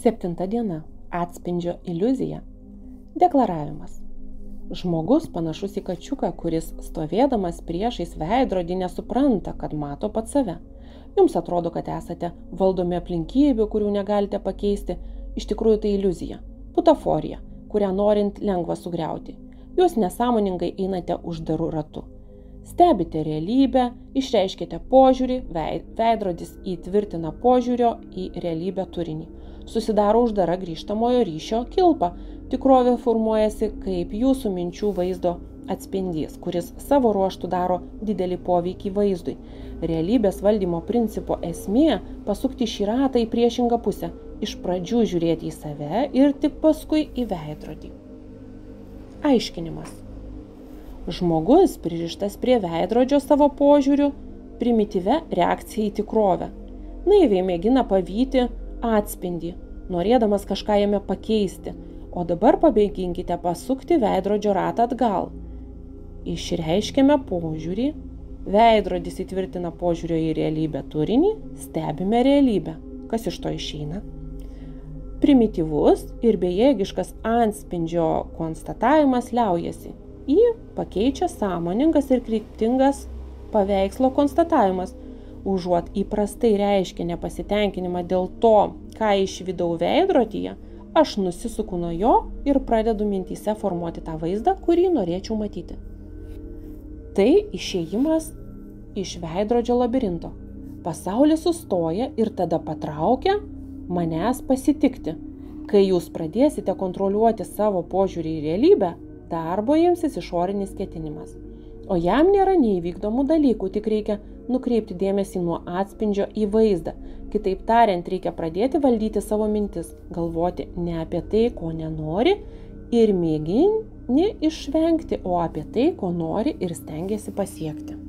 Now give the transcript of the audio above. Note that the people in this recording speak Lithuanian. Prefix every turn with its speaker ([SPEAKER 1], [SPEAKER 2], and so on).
[SPEAKER 1] 7 diena. Atspindžio iliuzija. Deklaravimas. Žmogus panašus į kačiuką, kuris stovėdamas priešais veidrodį nesupranta, kad mato pats save. Jums atrodo, kad esate valdomi aplinkybių, kurių negalite pakeisti. Iš tikrųjų tai iliuzija, butaforija, kurią norint lengva sugriauti. Jūs nesąmoningai einate uždaru ratu. Stebite realybę, išreiškite požiūrį, veidrodis įtvirtina požiūrio į realybę turinį. Susidaro uždara grįžtamojo ryšio kilpa. Tikrovė formuojasi kaip jūsų minčių vaizdo atspindys, kuris savo ruožtu daro didelį poveikį vaizdui. Realybės valdymo principo esmė – pasukti šį ratą į priešingą pusę. Iš pradžių žiūrėti į save ir tik paskui į veidrodį. Aiškinimas. Žmogus pririštas prie veidrodžio savo požiūriu, primityvia reakcija į tikrovę. Naiviai mėgina pavyti atspindį, norėdamas kažką jame pakeisti, o dabar pamėginkite pasukti veidrodžio ratą atgal. Išreiškiame požiūrį, veidrodis įtvirtina požiūrio į realybę turinį, stebime realybę. Kas iš to išeina? Primityvus ir bejėgiškas atspindžio konstatavimas liaujasi. Jį pakeičia sąmoningas ir kryptingas paveikslo konstatavimas. Užuot įprastai reiškia nepasitenkinimą dėl to, ką išvydau veidrodyje, aš nusisuku nuo jo ir pradedu mintyse formuoti tą vaizdą, kurį norėčiau matyti. Tai išėjimas iš veidrodžio labirinto. Pasaulis sustoja ir tada patraukia manęs pasitikti. Kai jūs pradėsite kontroliuoti savo požiūrį į realybę, darbo imsis išorinis ketinimas. O jam nėra neįvykdomų dalykų, tik reikia nukreipti dėmesį nuo atspindžio į vaizdą. Kitaip tariant, reikia pradėti valdyti savo mintis, galvoti ne apie tai, ko nenori ir mėginti išvengti, o apie tai, ko nori ir stengiasi pasiekti.